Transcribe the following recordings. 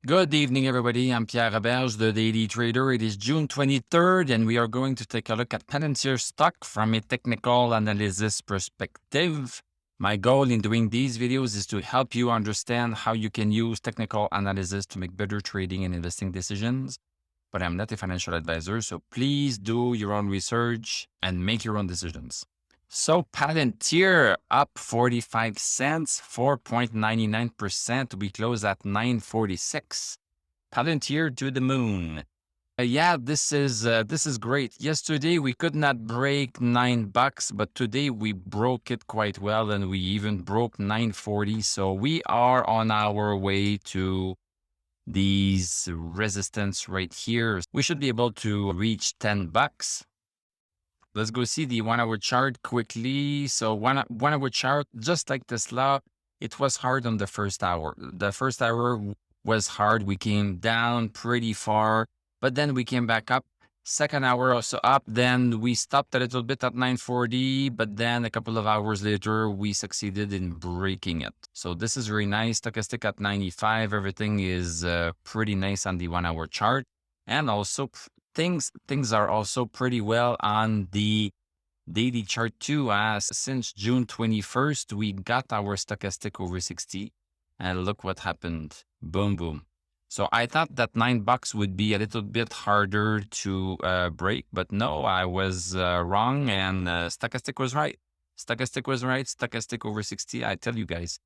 Good evening, everybody. I'm Pierre Roberge, the Daily Trader. It is June 23rd, and we are going to take a look at Palantir stock from a technical analysis perspective. My goal in doing these videos is to help you understand how you can use technical analysis to make better trading and investing decisions. But I'm not a financial advisor, so please do your own research and make your own decisions. So Palantir up 45 cents, 4.99%. We close at 946. Palantir to the moon. Yeah, this is great. Yesterday we could not break $9, but today we broke it quite well, and we even broke 940. So we are on our way to these resistance right here. We should be able to reach $10. Let's go see the 1 hour chart quickly. So one hour chart, just like Tesla, it was hard on the first hour. The first hour was hard. We came down pretty far, but then we came back up. Second hour also up. Then we stopped a little bit at 940, but then a couple of hours later, we succeeded in breaking it. So this is very nice. Stochastic at 95. Everything is pretty nice on the 1 hour chart. And also things are also pretty well on the daily chart too, as since June 21st, we got our stochastic over 60, and look what happened. Boom, boom. So I thought that $9 would be a little bit harder to break, but no, I was wrong, and stochastic was right. Stochastic was right. Stochastic over 60. I tell you guys.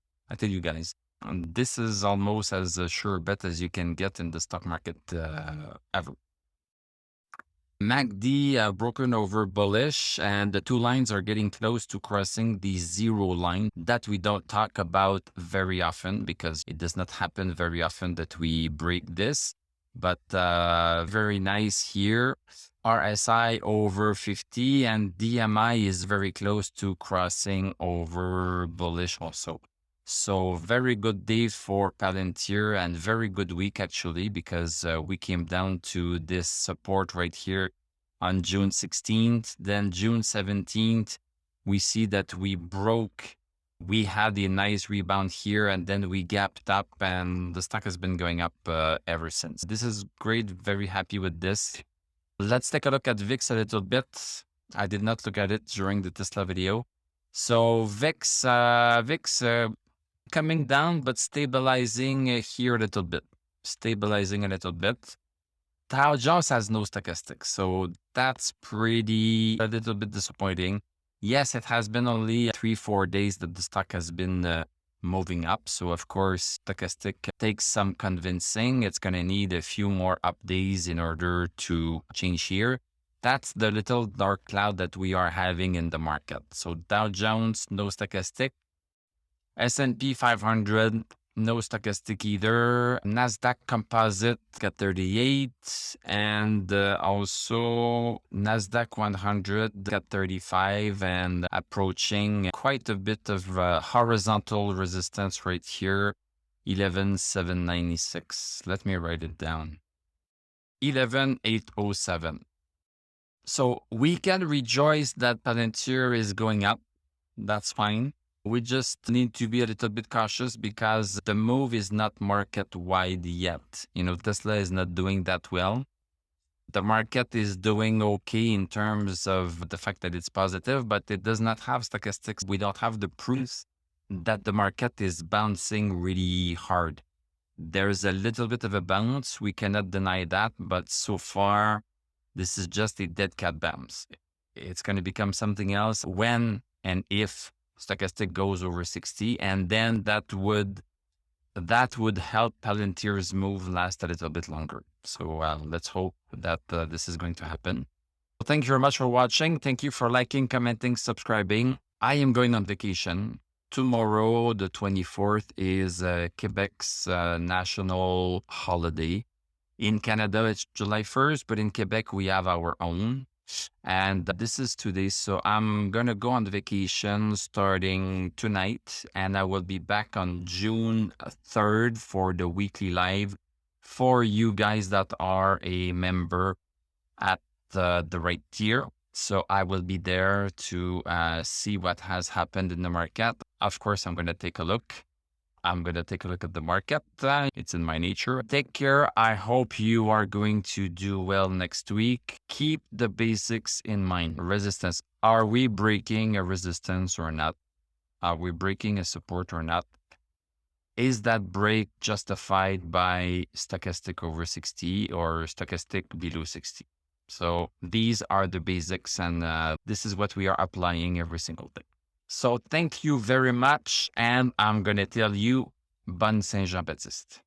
This is almost as a sure bet as you can get in the stock market ever. MACD broken over bullish, and the two lines are getting close to crossing the zero line that we don't talk about very often because it does not happen very often that we break this. But very nice here. RSI over 50 and DMI is very close to crossing over bullish also. So very good day for Palantir and very good week actually, because we came down to this support right here on June 16th. Then June 17th, we see that we broke. We had a nice rebound here, and then we gapped up, and the stock has been going up ever since. This is great. Very happy with this. Let's take a look at VIX a little bit. I did not look at it during the Tesla video. So VIX coming down, but stabilizing here a little bit. Dow Jones has no stochastics, so that's a little bit disappointing. Yes, it has been only 3-4 days that the stock has been moving up. So of course, stochastic takes some convincing. It's going to need a few more up days in order to change here. That's the little dark cloud that we are having in the market. So Dow Jones, no stochastic. S&P 500, no stochastic either. NASDAQ Composite got 38, and also NASDAQ 100 got 35, and approaching quite a bit of horizontal resistance right here, 11,796. Let me write it down. 11,807. So we can rejoice that Palantir is going up. That's fine. We just need to be a little bit cautious because the move is not market wide yet. Tesla is not doing that well. The market is doing okay in terms of the fact that it's positive, but it does not have stochastics. We don't have the proofs that the market is bouncing really hard. There's a little bit of a bounce. We cannot deny that, but so far, this is just a dead cat bounce. It's going to become something else when and if stochastic goes over 60, and then that would help Palantir's move last a little bit longer. So let's hope that this is going to happen. Well, thank you very much for watching. Thank you for liking, commenting, subscribing. I am going on vacation. Tomorrow, the 24th, is Quebec's national holiday. In Canada, it's July 1st, but in Quebec, we have our own. And this is today. So I'm going to go on vacation starting tonight, and I will be back on June 3rd for the weekly live for you guys that are a member at the right tier. So I will be there to see what has happened in the market. Of course, I'm going to take a look. I'm going to take a look at the market. It's in my nature. Take care. I hope you are going to do well next week. Keep the basics in mind. Resistance. Are we breaking a resistance or not? Are we breaking a support or not? Is that break justified by stochastic over 60 or stochastic below 60? So these are the basics, and this is what we are applying every single day. So thank you very much, and I'm going to tell you, Bonne Saint-Jean-Baptiste.